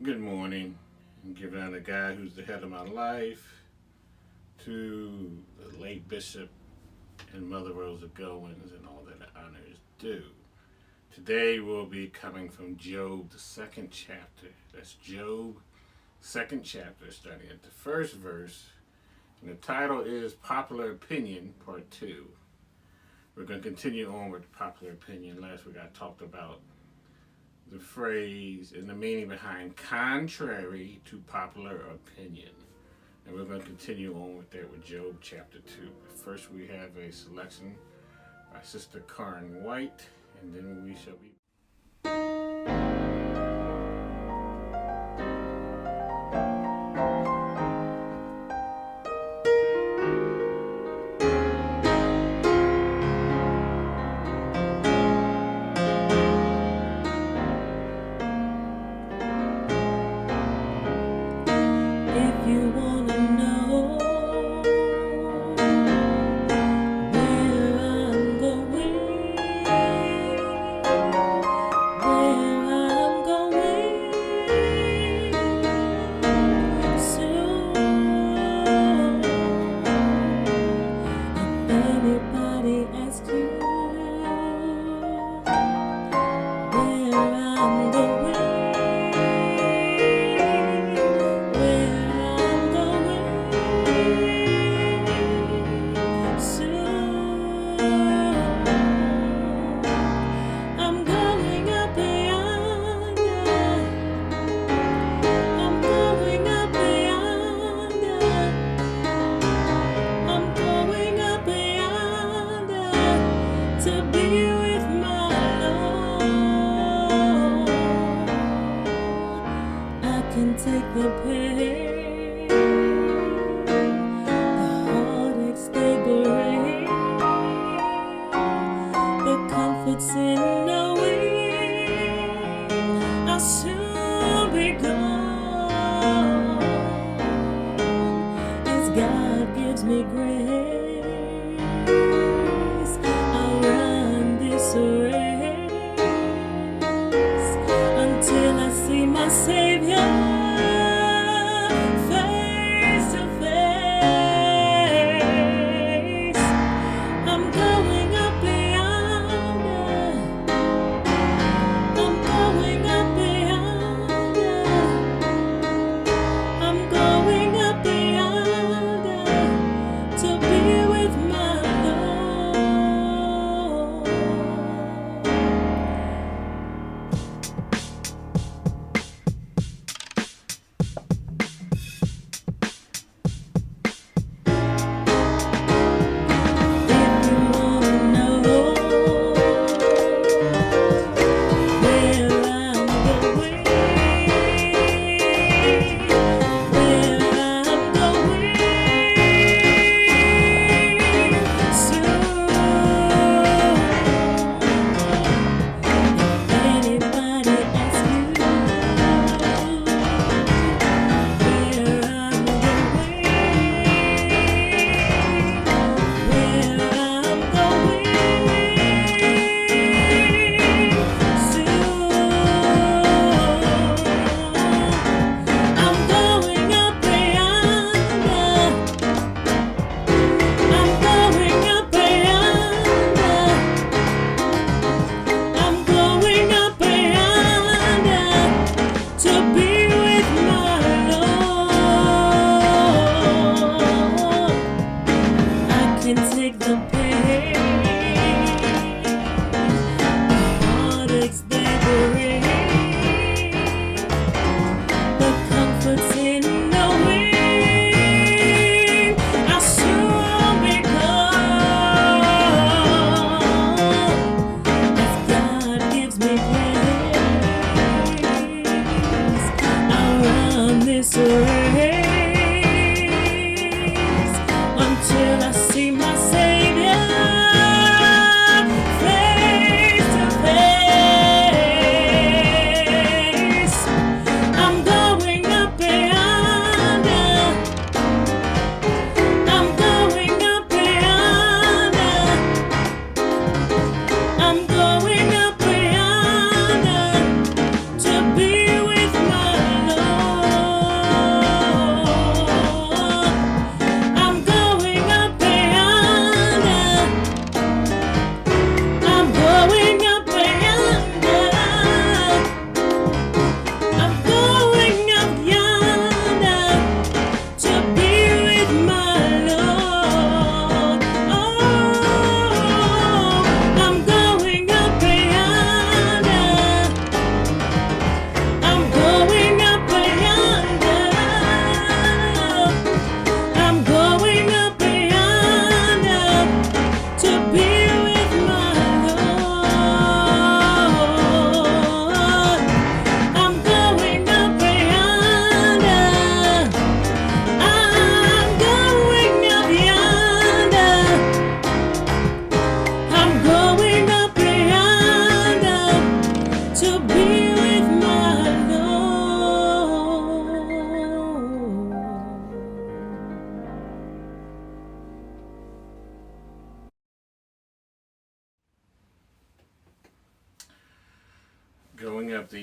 Good morning. I'm giving out a guy who's the head of my life to the late Bishop and Mother Rosa Goins and all that honors due. Today we'll be coming from Job, the second chapter. That's Job, second chapter, starting at the first verse. And the title is Popular Opinion, Part 2. We're going to continue on with popular opinion. Last week I talked about the phrase and the meaning behind contrary to popular opinion. And we're going to continue on with that with Job chapter 2. But first we have a selection by Sister Karen White, and then we shall be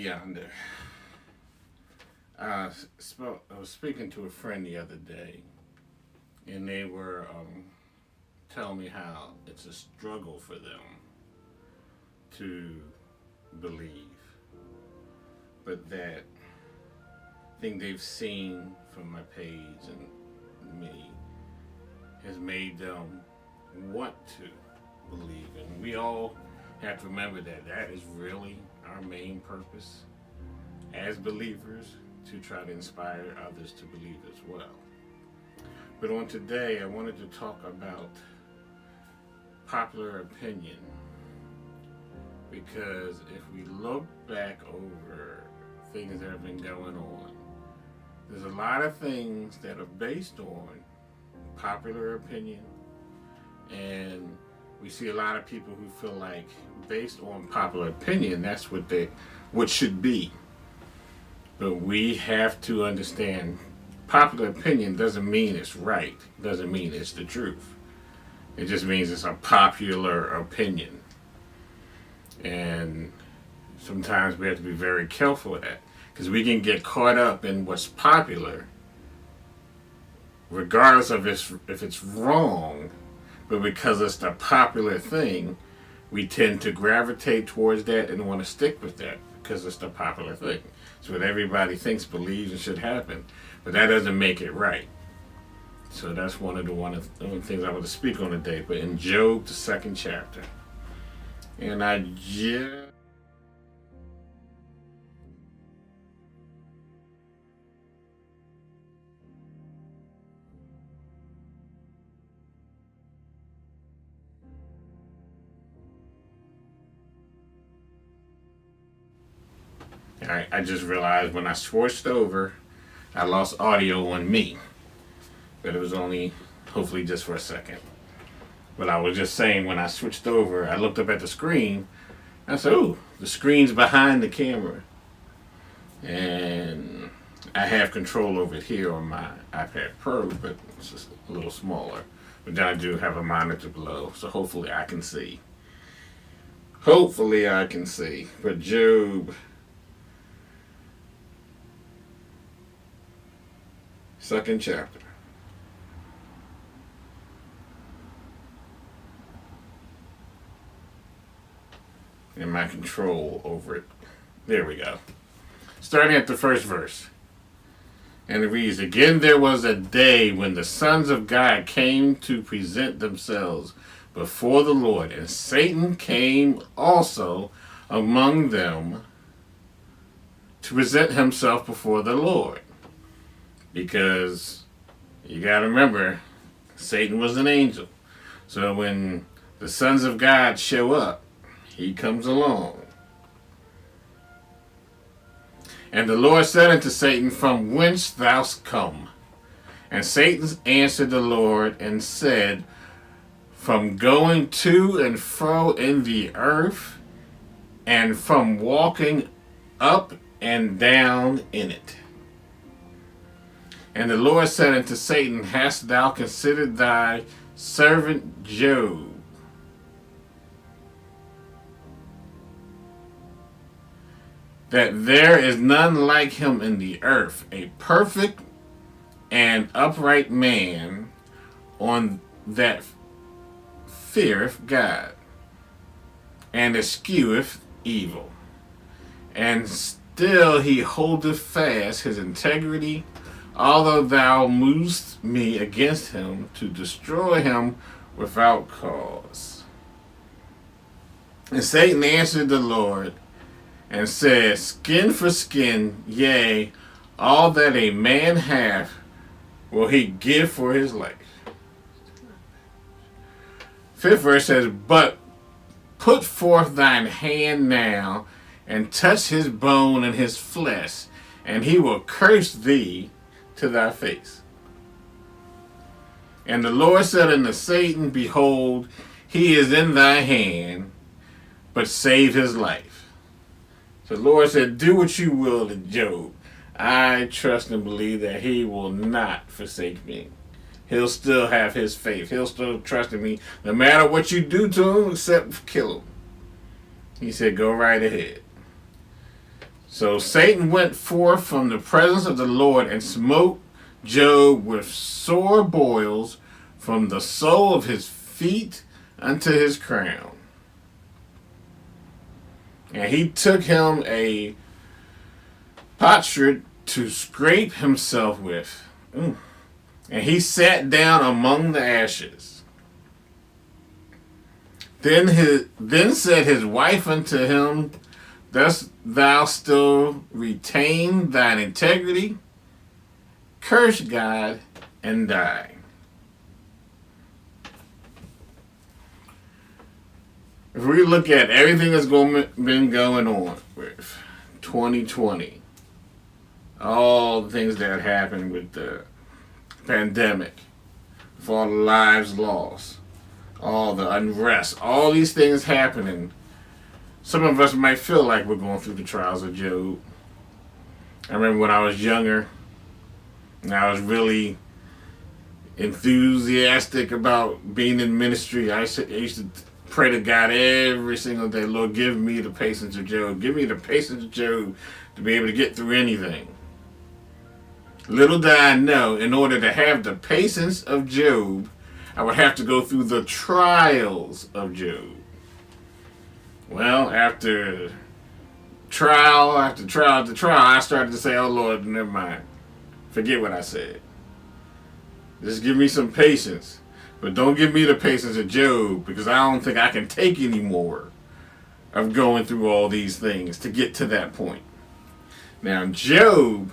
yonder. I was speaking to a friend the other day, and they were telling me how it's a struggle for them to believe, but that thing they've seen from my page and me has made them want to believe. And we all have to remember that that is really our main purpose as believers, to try to inspire others to believe as well. But on today, I wanted to talk about popular opinion, because if we look back over things that have been going on, there's a lot of things that are based on popular opinion, and we see a lot of people who feel like based on popular opinion, that's what should be. But we have to understand popular opinion doesn't mean it's right, doesn't mean it's the truth. It just means it's a popular opinion. And sometimes we have to be very careful with that, because we can get caught up in what's popular, regardless of if it's wrong, but because it's the popular thing, we tend to gravitate towards that and want to stick with that because it's the popular thing. It's what everybody thinks, believes, and should happen. But that doesn't make it right. So that's one of the things I want to speak on today. But in Job, the 2nd chapter. And I just realized when I switched over, I lost audio on me. But it was only, hopefully, just for a second. But I was just saying, when I switched over, I looked up at the screen. I said, "Ooh, the screen's behind the camera." And I have control over it here on my iPad Pro, but it's just a little smaller. But then I do have a monitor below, so hopefully I can see. But Job, 2nd chapter. And my control over it. There we go. Starting at the first verse. And it reads, "Again there was a day when the sons of God came to present themselves before the Lord, and Satan came also among them to present himself before the Lord." Because you got to remember, Satan was an angel. So when the sons of God show up, he comes along. "And the Lord said unto Satan, From whence thou come? And Satan answered the Lord and said, From going to and fro in the earth, and from walking up and down in it. And the Lord said unto Satan, Hast thou considered thy servant Job? That there is none like him in the earth, a perfect and upright man, on that feareth God, and escheweth evil. And still he holdeth fast his integrity, although thou movest me against him to destroy him without cause. And Satan answered the Lord and said, Skin for skin, yea, all that a man hath will he give for his life. 5th verse says, But put forth thine hand now, and touch his bone and his flesh, and he will curse thee to thy face. And the Lord said unto Satan, Behold, he is in thy hand, but save his life. So the Lord said, Do what you will to Job. I trust and believe that he will not forsake me. He'll still have his faith. He'll still trust in me, no matter what you do to him, except kill him. He said, Go right ahead. So Satan went forth from the presence of the Lord and smote Job with sore boils from the sole of his feet unto his crown. And he took him a potsherd to scrape himself with. And he sat down among the ashes. Then said his wife unto him, Dost thou still retain thine integrity? Curse God and die. If we look at everything that's been going on with 2020, all the things that happened with the pandemic, with all the lives lost, all the unrest, all these things happening, some of us might feel like we're going through the trials of Job. I remember when I was younger, and I was really enthusiastic about being in ministry. I used to pray to God every single day, Lord, give me the patience of Job. Give me the patience of Job to be able to get through anything. Little did I know, in order to have the patience of Job, I would have to go through the trials of Job. Well, after trial after trial after trial, I started to say, oh Lord, never mind. Forget what I said. Just give me some patience. But don't give me the patience of Job, because I don't think I can take any more of going through all these things to get to that point. Now, Job,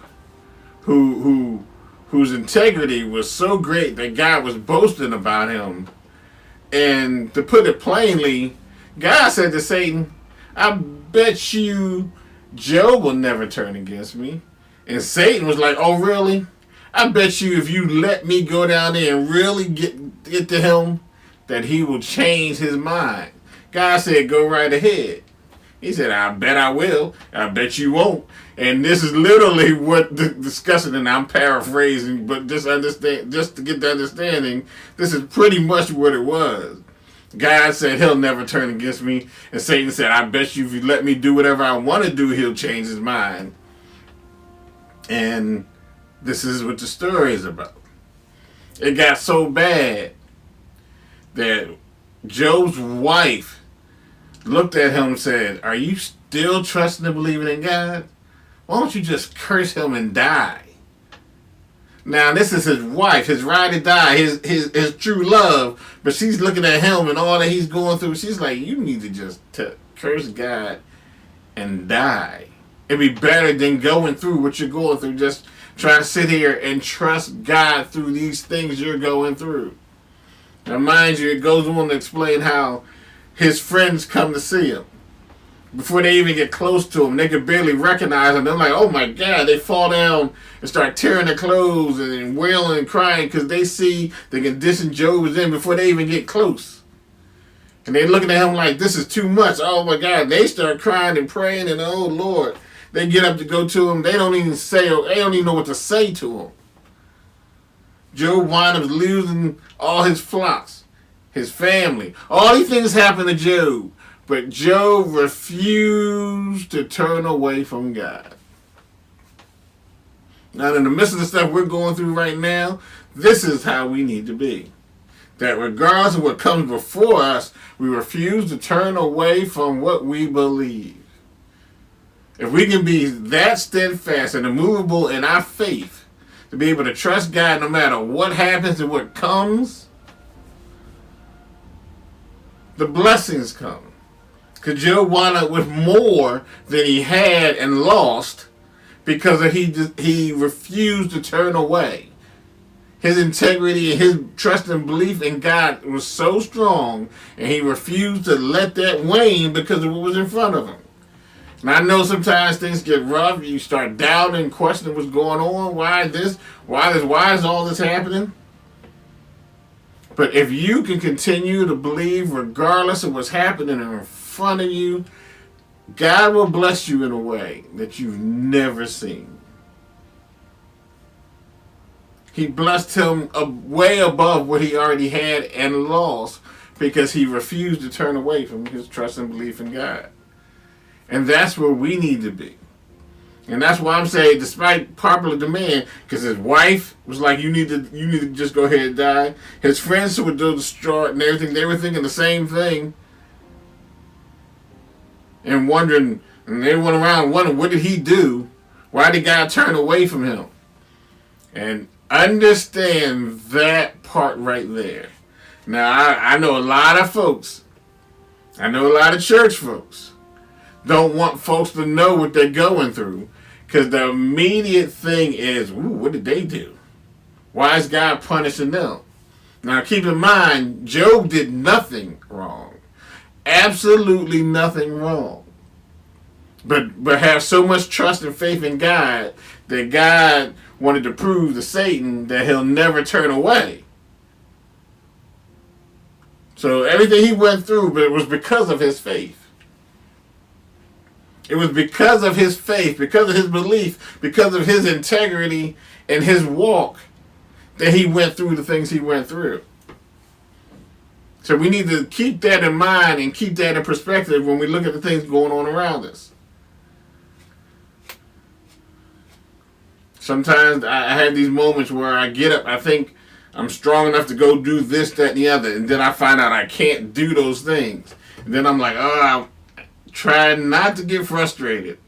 whose integrity was so great that God was boasting about him, and to put it plainly, God said to Satan, I bet you Job will never turn against me. And Satan was like, oh really? I bet you if you let me go down there and really get to him, that he will change his mind. God said, go right ahead. He said, I bet I will. I bet you won't. And this is literally what the discussion, and I'm paraphrasing, but just to get the understanding, this is pretty much what it was. God said he'll never turn against me. And Satan said, I bet you if you let me do whatever I want to do, he'll change his mind. And this is what the story is about. It got so bad that Job's wife looked at him and said, are you still trusting and believing in God? Why don't you just curse him and die? Now, this is his wife, his ride or die, his true love. But she's looking at him and all that he's going through. She's like, you need to just curse God and die. It'd be better than going through what you're going through. Just try to sit here and trust God through these things you're going through. Now, mind you, it goes on to explain how his friends come to see him. Before they even get close to him, they can barely recognize him. They're like, oh my God. They fall down and start tearing their clothes and wailing and crying because they see the condition Job is in before they even get close. And they're looking at him like, this is too much. Oh my God. They start crying and praying, and oh Lord. They get up to go to him. They don't even know what to say to him. Job wound up losing all his flocks, his family. All these things happened to Job. But Job refused to turn away from God. Now, in the midst of the stuff we're going through right now, this is how we need to be. That regardless of what comes before us, we refuse to turn away from what we believe. If we can be that steadfast and immovable in our faith, to be able to trust God no matter what happens and what comes, the blessings come. Because Job wound up with more than he had and lost because he refused to turn away. His integrity and his trust and belief in God was so strong, and he refused to let that wane because of what was in front of him. And I know sometimes things get rough. You start doubting, questioning what's going on. Why is this? Why is all this happening? But if you can continue to believe regardless of what's happening in front of you, God will bless you in a way that you've never seen. He blessed him way above what he already had and lost because he refused to turn away from his trust and belief in God. And that's where we need to be. And that's why I'm saying, despite popular demand, because his wife was like, you need to just go ahead and die. His friends who were distraught and everything, they were thinking the same thing. And wondering, and they went around wondering, what did he do? Why did God turn away from him? And understand that part right there. Now, I know a lot of folks, I know a lot of church folks, don't want folks to know what they're going through, because the immediate thing is, ooh, what did they do? Why is God punishing them? Now, keep in mind, Job did nothing wrong. Absolutely nothing wrong. But have so much trust and faith in God that God wanted to prove to Satan that he'll never turn away. So everything he went through, but it was because of his faith. It was because of his faith, because of his belief, because of his integrity and his walk that he went through the things he went through. So we need to keep that in mind and keep that in perspective when we look at the things going on around us. Sometimes I have these moments where I get up, I think I'm strong enough to go do this, that, and the other, and then I find out I can't do those things. And then I'm like, oh, trying not to get frustrated,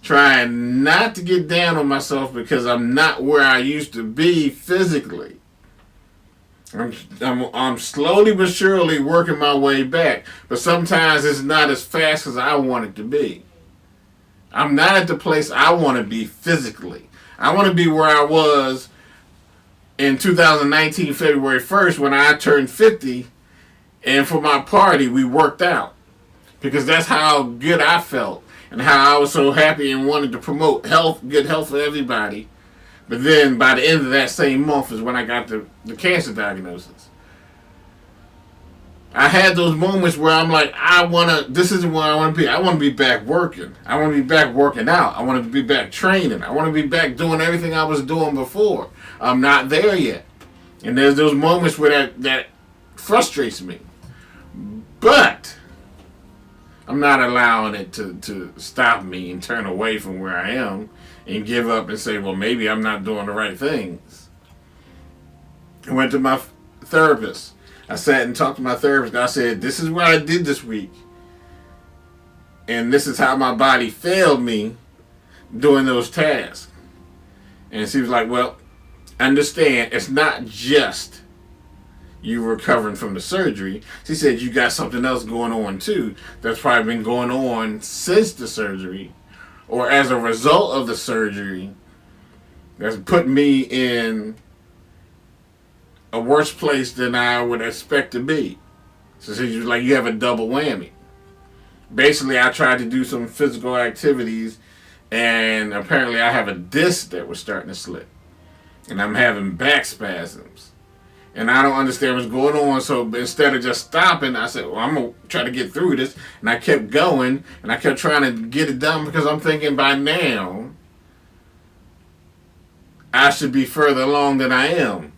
trying not to get down on myself because I'm not where I used to be physically. I'm slowly but surely working my way back, but sometimes it's not as fast as I want it to be. I'm not at the place I want to be physically. I want to be where I was in 2019, February 1st, when I turned 50, and for my party, we worked out. Because that's how good I felt and how I was so happy and wanted to promote health, good health for everybody. But then by the end of that same month is when I got the cancer diagnosis. I had those moments where I'm like, this isn't where I want to be. I want to be back working. I want to be back working out. I want to be back training. I want to be back doing everything I was doing before. I'm not there yet. And there's those moments where that frustrates me. But I'm not allowing it to stop me and turn away from where I am and give up and say, well, maybe I'm not doing the right things. I went to my therapist. I sat and talked to my therapist. I said, this is what I did this week. And this is how my body failed me doing those tasks. And she was like, well, understand, it's not just you recovering from the surgery. She said, you got something else going on too that's probably been going on since the surgery or as a result of the surgery that's put me in a worse place than I would expect to be. So she was like, you have a double whammy. Basically, I tried to do some physical activities and apparently I have a disc that was starting to slip. And I'm having back spasms. And I don't understand what's going on. So instead of just stopping, I said, well, I'm going to try to get through this. And I kept going. And I kept trying to get it done because I'm thinking by now, I should be further along than I am.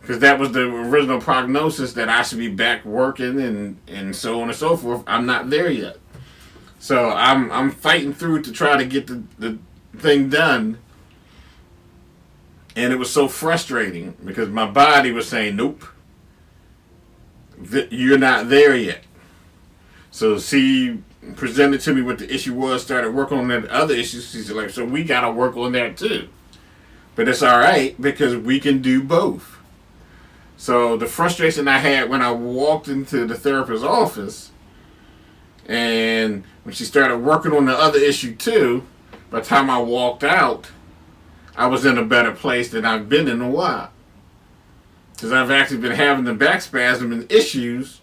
Because that was the original prognosis that I should be back working and so on and so forth. I'm not there yet. So I'm fighting through to try to get the thing done. And it was so frustrating because my body was saying, nope, you're not there yet. So she presented to me what the issue was, started working on that other issues. She's like, so we got to work on that too. But it's all right because we can do both. So the frustration I had when I walked into the therapist's office and when she started working on the other issue too, by the time I walked out, I was in a better place than I've been in a while. Because I've actually been having the back spasm and issues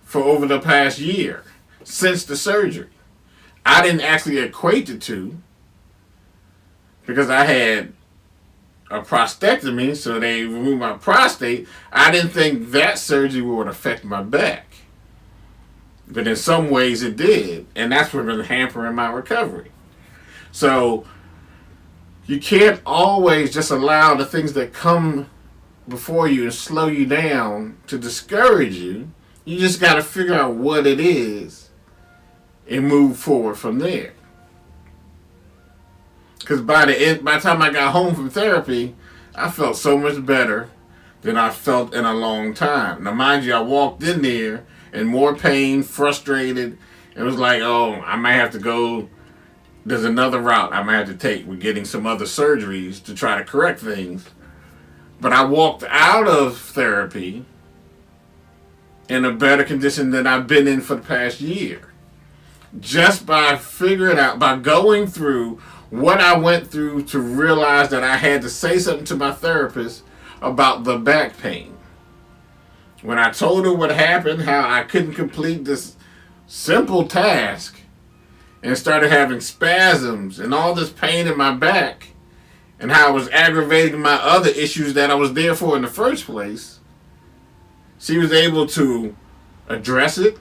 for over the past year, since the surgery. I didn't actually equate the two, because I had a prostatectomy, so they removed my prostate. I didn't think that surgery would affect my back. But in some ways it did, and that's what been hampering my recovery. So you can't always just allow the things that come before you and slow you down to discourage you. You just got to figure out what it is and move forward from there. Because by the time I got home from therapy, I felt so much better than I felt in a long time. Now, mind you, I walked in there in more pain, frustrated. It was like, oh, I might have to go. There's another route I might have to take with getting some other surgeries to try to correct things. But I walked out of therapy in a better condition than I've been in for the past year. Just by figuring out, by going through what I went through to realize that I had to say something to my therapist about the back pain. When I told her what happened, how I couldn't complete this simple task and started having spasms and all this pain in my back and how it was aggravating my other issues that I was there for in the first place, she was able to address it,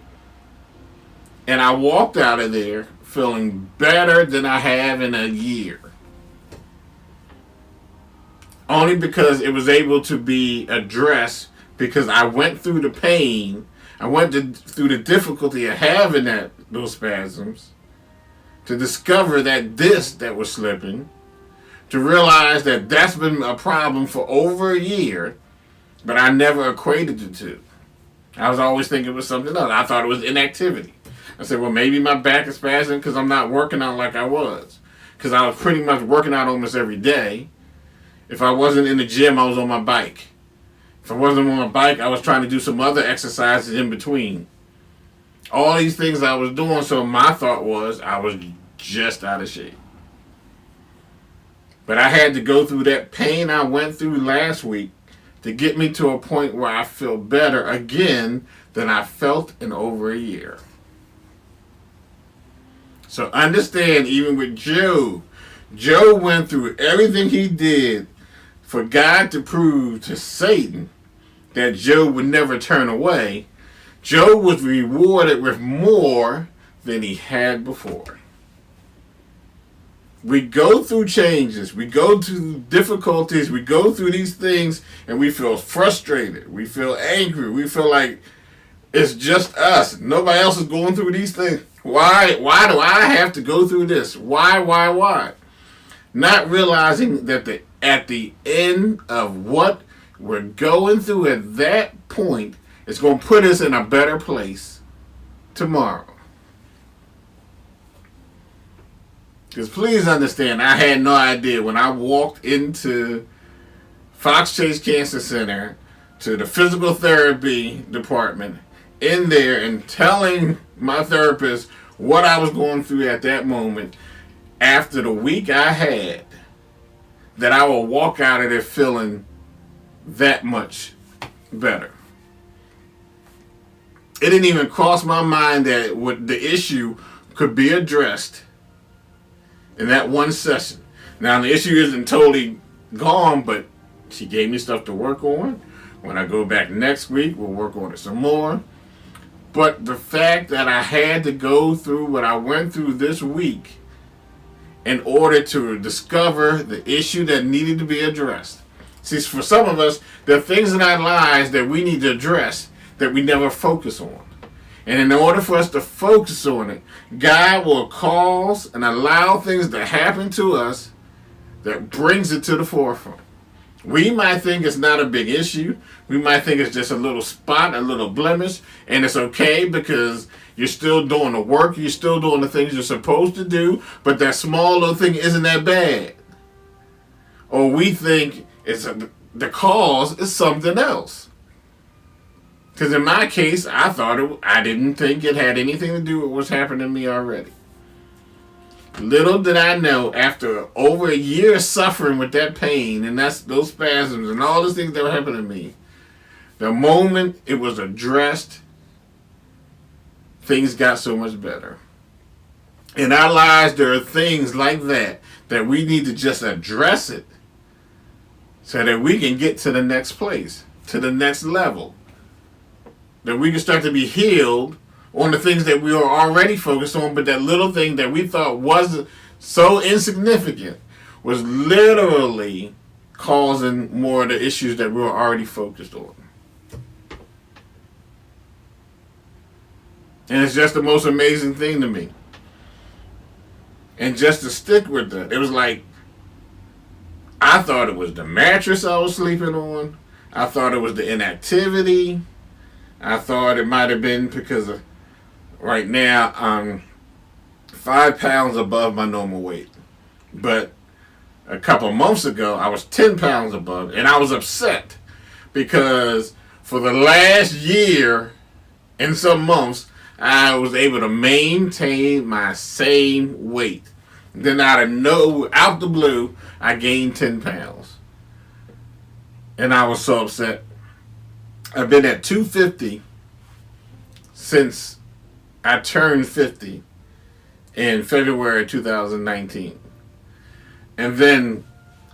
and I walked out of there feeling better than I have in a year. Only because it was able to be addressed, because I went through the pain, I went through the difficulty of having those spasms, to discover that disc that was slipping, to realize that that's been a problem for over a year, but I never equated the two. I was always thinking it was something else. I thought it was inactivity. I said, well, maybe my back is spasming because I'm not working out like I was. Because I was pretty much working out almost every day. If I wasn't in the gym, I was on my bike. If I wasn't on my bike, I was trying to do some other exercises in between. All these things I was doing, so my thought was I was just out of shape. But I had to go through that pain I went through last week to get me to a point where I feel better again than I felt in over a year. So understand, even with Job went through everything he did for God to prove to Satan that Job would never turn away. Job was rewarded with more than he had before. We go through changes, we go through difficulties, we go through these things, and we feel frustrated, we feel angry, we feel like it's just us. Nobody else is going through these things. Why do I have to go through this? Why? Not realizing that at the end of what we're going through at that point, it's going to put us in a better place tomorrow. Because please understand, I had no idea when I walked into Fox Chase Cancer Center to the physical therapy department in there and telling my therapist what I was going through at that moment after the week I had, that I will walk out of there feeling that much better. It didn't even cross my mind that the issue could be addressed in that one session. Now, the issue isn't totally gone, but she gave me stuff to work on. When I go back next week, we'll work on it some more. But the fact that I had to go through what I went through this week in order to discover the issue that needed to be addressed. See, for some of us, there are things in our lives that we need to address that we never focus on. And in order for us to focus on it, God will cause and allow things to happen to us that brings it to the forefront. We might think it's not a big issue. We might think it's just a little spot, a little blemish, and it's okay because you're still doing the work, you're still doing the things you're supposed to do, but that small little thing isn't that bad. Or we think the cause is something else. Because in my case, I didn't think it had anything to do with what's happening to me already. Little did I know, after over a year suffering with that pain and those spasms and all those things that were happening to me, the moment it was addressed, things got so much better. In our lives, there are things like that we need to just address it so that we can get to the next place, to the next level. That we can start to be healed on the things that we were already focused on, but that little thing that we thought was so insignificant was literally causing more of the issues that we were already focused on. And it's just the most amazing thing to me. And just to stick with that, it was like I thought it was the mattress I was sleeping on. I thought it was the inactivity. I thought it might have been because of, right now I'm 5 pounds above my normal weight. But a couple of months ago, I was 10 pounds above, and I was upset because for the last year and some months, I was able to maintain my same weight. Then out the blue, I gained 10 pounds. And I was so upset. I've been at 250 since I turned 50 in February 2019. And then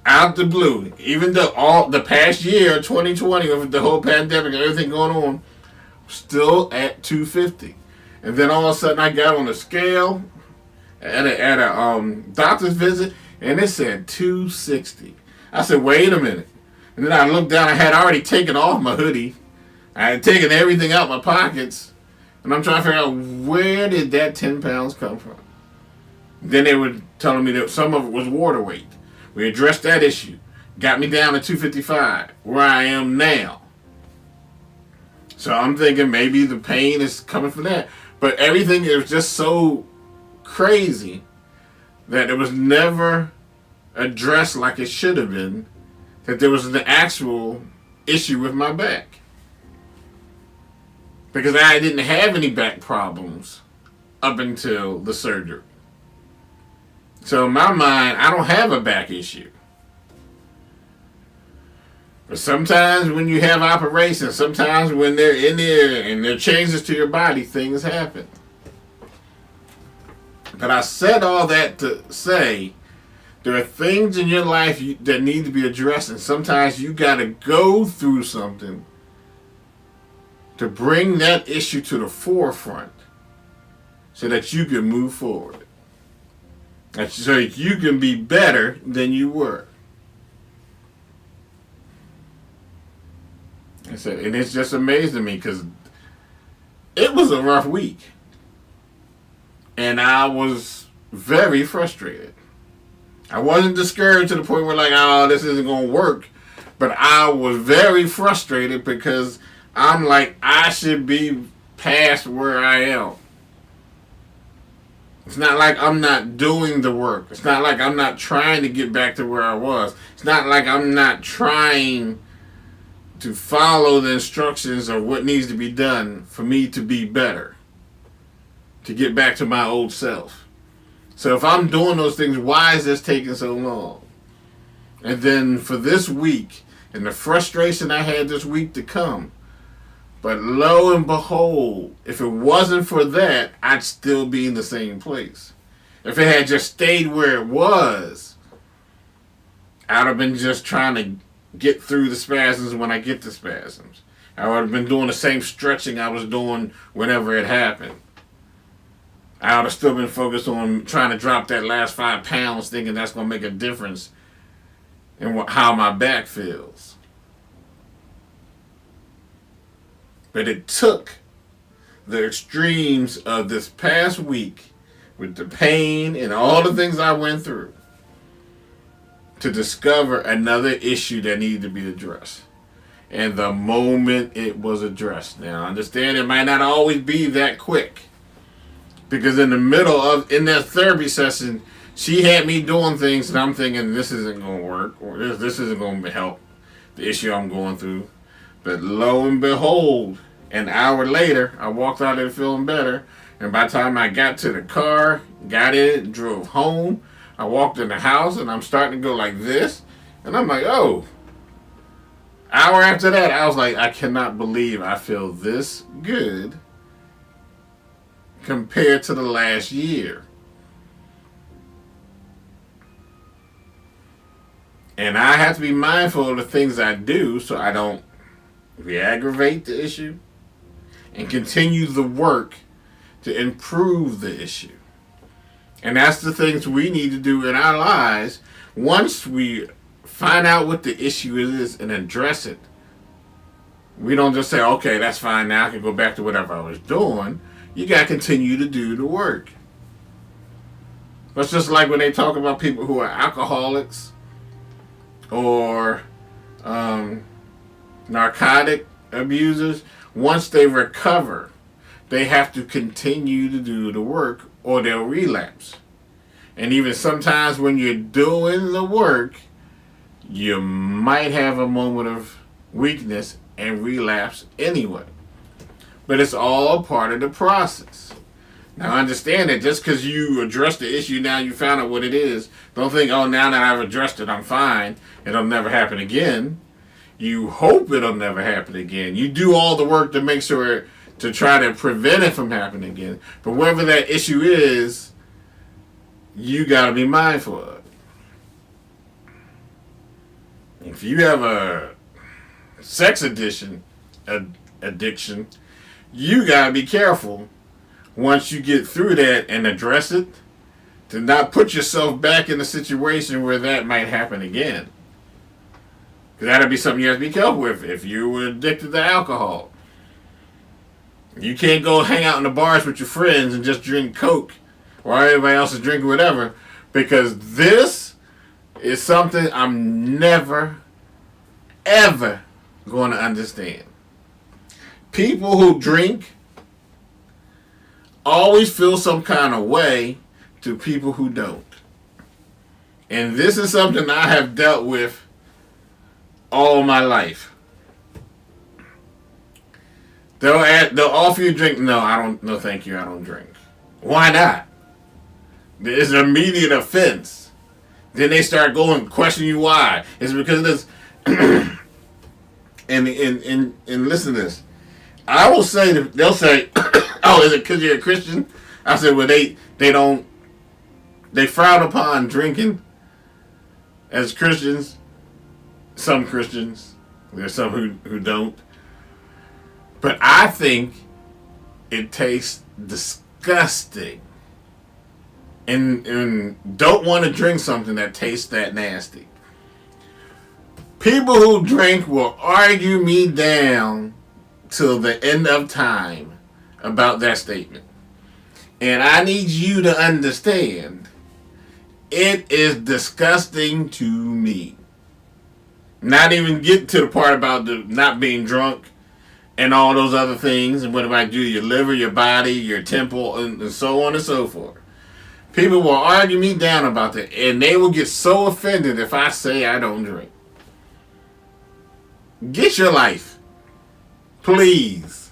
out the blue, even though all the past year, 2020, with the whole pandemic and everything going on, still at 250. And then all of a sudden I got on the scale at a doctor's visit, and it said 260. I said, wait a minute. And then I looked down. I had already taken off my hoodie. I had taken everything out my pockets. And I'm trying to figure out, where did that 10 pounds come from? Then they were telling me that some of it was water weight. We addressed that issue. Got me down to 255, where I am now. So I'm thinking maybe the pain is coming from that. But everything is just so crazy that it was never addressed like it should have been, that there was an actual issue with my back. Because I didn't have any back problems up until the surgery. So in my mind, I don't have a back issue. But sometimes when you have operations, sometimes when they're in there and there are changes to your body, things happen. But I said all that to say, there are things in your life that need to be addressed, and sometimes you got to go through something to bring that issue to the forefront so that you can move forward. So you can be better than you were. I said, and it's just amazing me because it was a rough week. And I was very frustrated. I wasn't discouraged to the point where like, oh, this isn't going to work. But I was very frustrated because I'm like, I should be past where I am. It's not like I'm not doing the work. It's not like I'm not trying to get back to where I was. It's not like I'm not trying to follow the instructions of what needs to be done for me to be better, to get back to my old self. So if I'm doing those things, why is this taking so long? And then for this week, and the frustration I had this week to come, but lo and behold, if it wasn't for that, I'd still be in the same place. If it had just stayed where it was, I'd have been just trying to get through the spasms when I get the spasms. I would have been doing the same stretching I was doing whenever it happened. I would have still been focused on trying to drop that last 5 pounds, thinking that's going to make a difference in how my back feels. But it took the extremes of this past week with the pain and all the things I went through to discover another issue that needed to be addressed. And the moment it was addressed. Now, understand it might not always be that quick. Because in that therapy session, she had me doing things and I'm thinking, this isn't going to work, or this isn't going to help the issue I'm going through. But lo and behold, an hour later, I walked out of there feeling better. And by the time I got to the car, got in it, drove home, I walked in the house and I'm starting to go like this. And I'm like, oh. Hour after that, I was like, I cannot believe I feel this good compared to the last year. And I have to be mindful of the things I do so I don't re-aggravate the issue and continue the work to improve the issue. And that's the things we need to do in our lives once we find out what the issue is and address it. We don't just say, okay, that's fine, now I can go back to whatever I was doing. You got to continue to do the work. That's just like when they talk about people who are alcoholics, or narcotic abusers, once they recover, they have to continue to do the work or they'll relapse. And even sometimes when you're doing the work, you might have a moment of weakness and relapse anyway. But it's all part of the process. Now understand that just because you address the issue, now you found out what it is, don't think, oh, now that I've addressed it, I'm fine. It'll never happen again. You hope it'll never happen again. You do all the work to make sure, to try to prevent it from happening again. But whatever that issue is, you got to be mindful of it. If you have a sex addiction, you got to be careful once you get through that and address it, to not put yourself back in a situation where that might happen again. Because that'll be something you have to be careful with. If you were addicted to alcohol, you can't go hang out in the bars with your friends and just drink Coke while everybody else is drinking whatever, because this is something I'm never, ever going to understand. People who drink always feel some kind of way to people who don't. And this is something I have dealt with all my life. They'll offer you a drink. No, I don't. No, thank you. I don't drink. Why not? It's an immediate offense. Then they start going question you why. It's because of this. and listen to this. I will say that they'll say, "Oh, is it because you're a Christian?" I said, "Well, they frown upon drinking as Christians. Some Christians, there's some who don't. But I think it tastes disgusting, and don't want to drink something that tastes that nasty. People who drink will argue me down till the end of time about that statement. And I need you to understand, it is disgusting to me. Not even get to the part about the not being drunk and all those other things, and what it might do to your liver, your body, your temple, and so on and so forth. People will argue me down about that, and they will get so offended if I say I don't drink. Get your life. Please.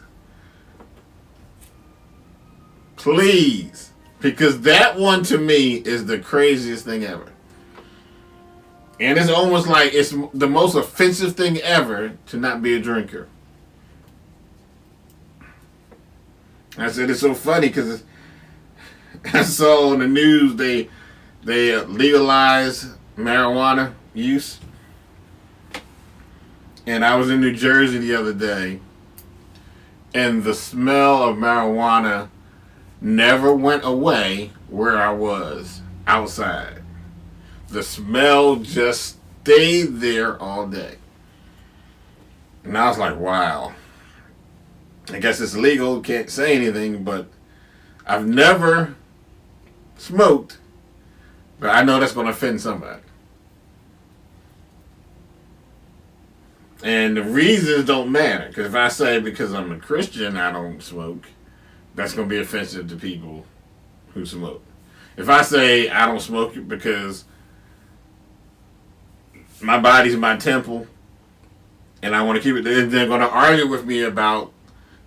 Please. Because that one to me is the craziest thing ever. And it's almost like it's the most offensive thing ever to not be a drinker. I said it's so funny because I saw on the news they legalized marijuana use. And I was in New Jersey the other day, and the smell of marijuana never went away where I was outside. The smell just stayed there all day. And I was like, wow. I guess it's legal, can't say anything, but I've never smoked, but I know that's going to offend somebody. And the reasons don't matter, because if I say because I'm a Christian I don't smoke, that's going to be offensive to people who smoke. If I say I don't smoke because my body's my temple and I want to keep it, they're going to argue with me about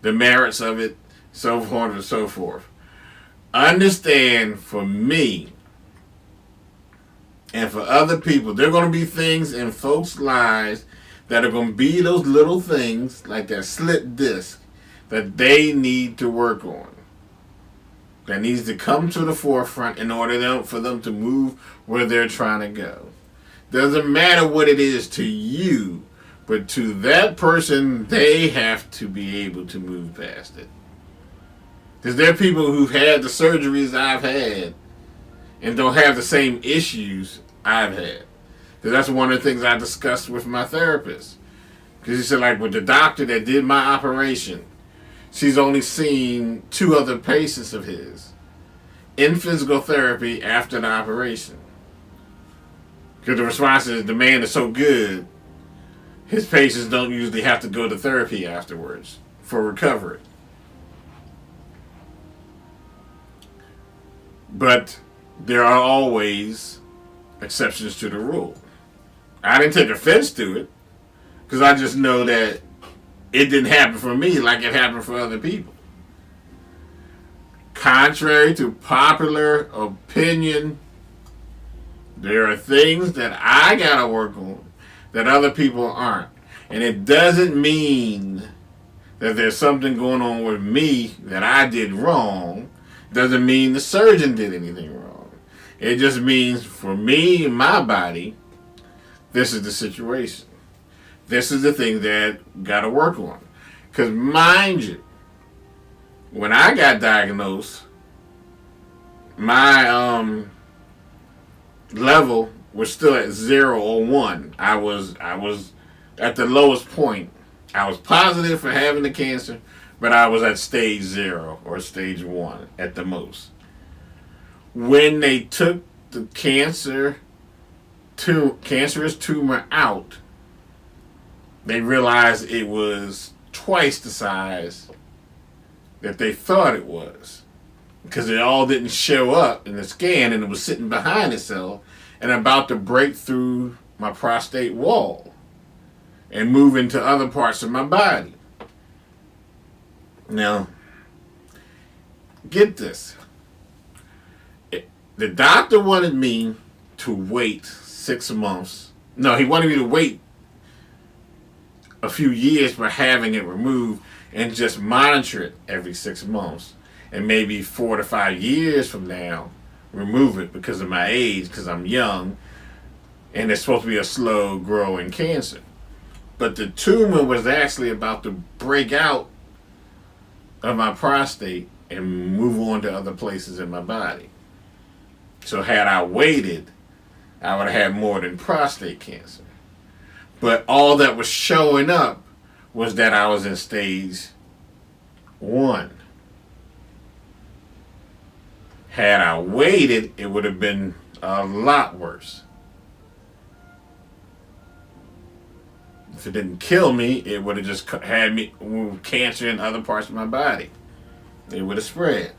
the merits of it, so forth and so forth. Understand, for me and for other people, there are going to be things in folks' lives that are going to be those little things, like that slit disc, that they need to work on. That needs to come to the forefront in order for them to move where they're trying to go. Doesn't matter what it is to you, but to that person, they have to be able to move past it. Because there are people who've had the surgeries I've had and don't have the same issues I've had. Because that's one of the things I discussed with my therapist. Because he said, like, with the doctor that did my operation, she's only seen 2 other patients of his in physical therapy after the operation. Because the response is the man is so good, his patients don't usually have to go to therapy afterwards for recovery. But there are always exceptions to the rule. I didn't take offense to it because I just know that it didn't happen for me like it happened for other people. Contrary to popular opinion, there are things that I gotta work on that other people aren't. And it doesn't mean that there's something going on with me that I did wrong. It doesn't mean the surgeon did anything wrong. It just means for me and my body, this is the situation. This is the thing that gotta work on. Because mind you, when I got diagnosed, my level was still at 0 or 1. I was at the lowest point. I was positive for having the cancer, but I was at stage 0 or stage 1 at the most. When they took the cancerous tumor out, they realized it was twice the size that they thought it was, because it all didn't show up in the scan, and it was sitting behind itself and about to break through my prostate wall and move into other parts of my body. Now, get this. The doctor wanted me to wait 6 months. No, he wanted me to wait a few years for having it removed and just monitor it every 6 months. And maybe 4 to 5 years from now, remove it because of my age, because I'm young, and it's supposed to be a slow growing cancer. But the tumor was actually about to break out of my prostate and move on to other places in my body. So had I waited, I would have had more than prostate cancer. But all that was showing up was that I was in stage 1. Had I waited, it would have been a lot worse. If it didn't kill me, it would have just had me cancer in other parts of my body. It would have spread.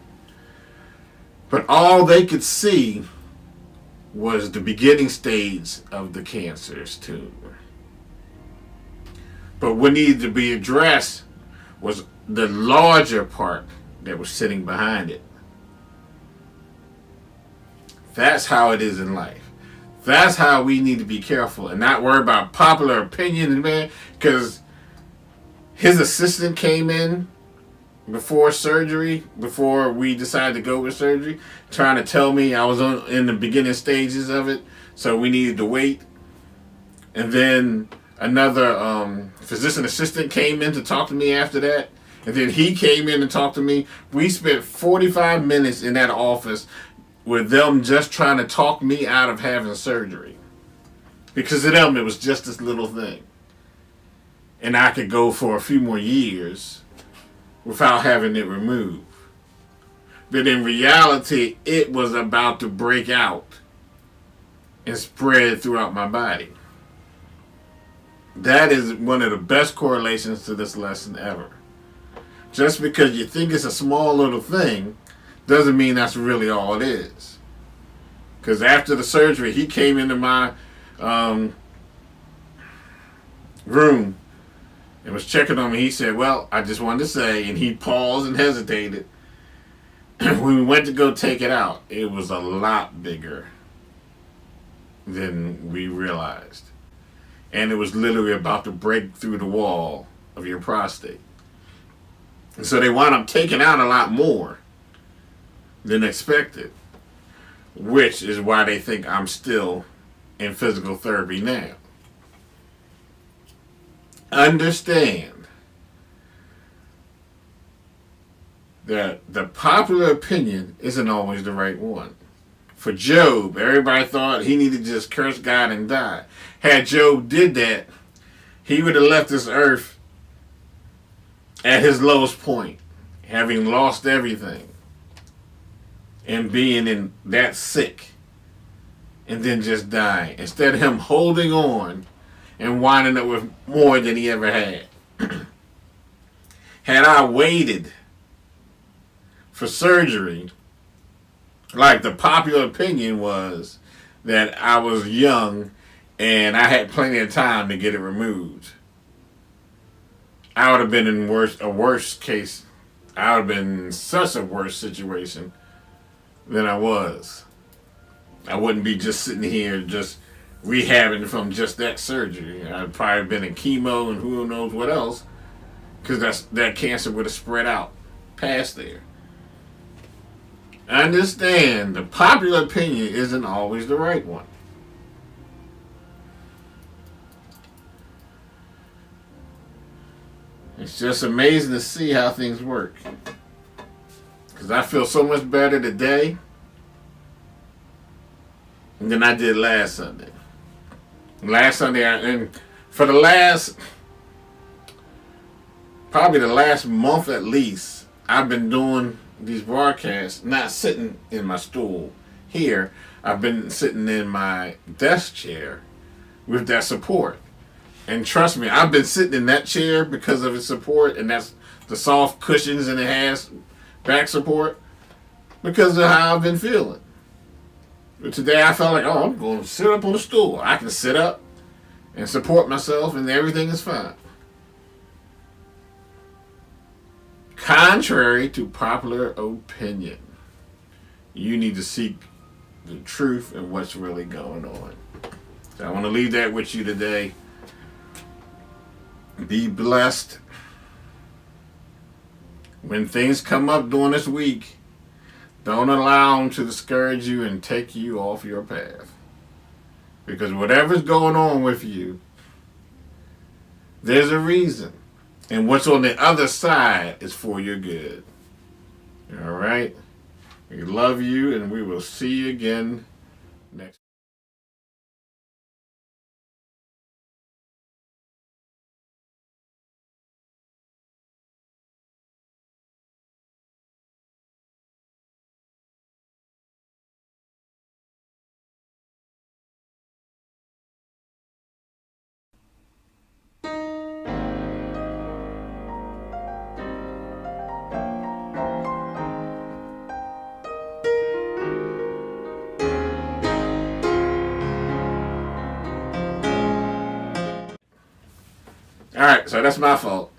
But all they could see was the beginning stage of the cancerous tumor. But what needed to be addressed was the larger part that was sitting behind it. That's how it is in life. That's how we need to be careful and not worry about popular opinion, man. Because his assistant came in before surgery, before we decided to go with surgery, trying to tell me I was in the beginning stages of it, so we needed to wait. And then another physician assistant came in to talk to me after that. And then he came in and talked to me. We spent 45 minutes in that office with them just trying to talk me out of having surgery. Because to them, it was just this little thing. And I could go for a few more years without having it removed. But in reality, it was about to break out and spread throughout my body. That is one of the best correlations to this lesson ever. Just because you think it's a small little thing doesn't mean that's really all it is. Because after the surgery, he came into my room and was checking on me. He said, well, I just wanted to say, and he paused and hesitated. When we went to go take it out, it was a lot bigger than we realized. And it was literally about to break through the wall of your prostate. And so they wound up taking out a lot more than expected, which is why they think I'm still in physical therapy now. Understand that the popular opinion isn't always the right one. For Job, everybody thought he needed to just curse God and die. Had Job did that, he would have left this earth at his lowest point, having lost everything and being in that sick. and then just dying, instead of him holding on and winding up with more than he ever had. Had I waited for surgery, like the popular opinion was that I was young and I had plenty of time to get it removed, I would have been in a worse case. I would have been in such a worse situation than I was. I wouldn't be just sitting here just rehabbing from just that surgery. I'd probably been in chemo and who knows what else, because that cancer would have spread out past there. I understand the popular opinion isn't always the right one. It's just amazing to see how things work. Because I feel so much better today than I did last Sunday. Last Sunday, and for probably the last month at least, I've been doing these broadcasts, not sitting in my stool here. I've been sitting in my desk chair with that support. And trust me, I've been sitting in that chair because of its support, and that's the soft cushions and it has back support, because of how I've been feeling. But today I felt like, oh, I'm going to sit up on the stool. I can sit up and support myself and everything is fine. Contrary to popular opinion, you need to seek the truth and what's really going on. So I want to leave that with you today. Be blessed. When things come up during this week, don't allow them to discourage you and take you off your path. Because whatever's going on with you, there's a reason. And what's on the other side is for your good. All right? We love you, and we will see you again next. All right, so that's my fault.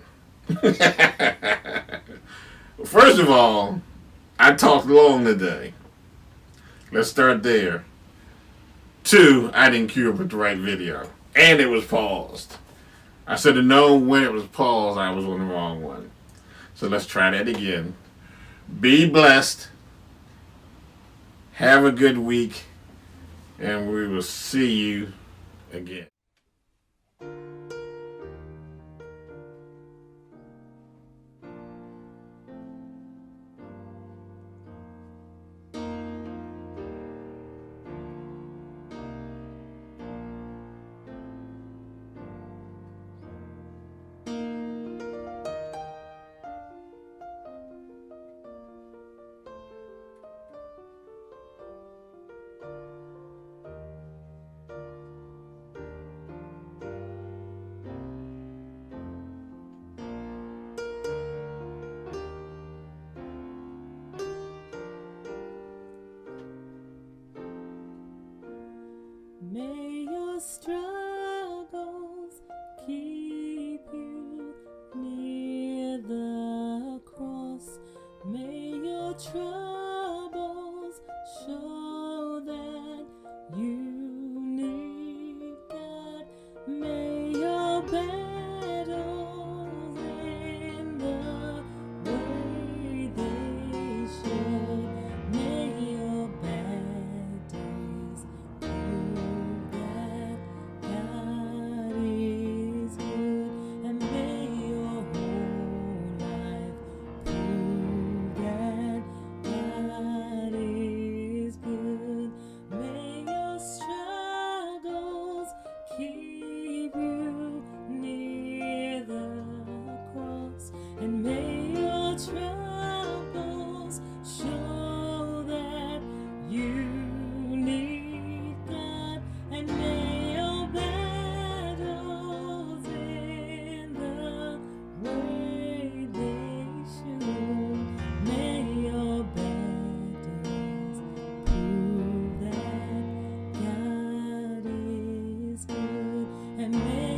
First of all, I talked long today. Let's start there. 2, I didn't queue up with the right video. And it was paused. I should have known when it was paused I was on the wrong one. So let's try that again. Be blessed. Have a good week. And we will see you again. May your struggles keep you near the cross. May your troubles show that you need God. May your battles end the way they should. May your bad days prove that and may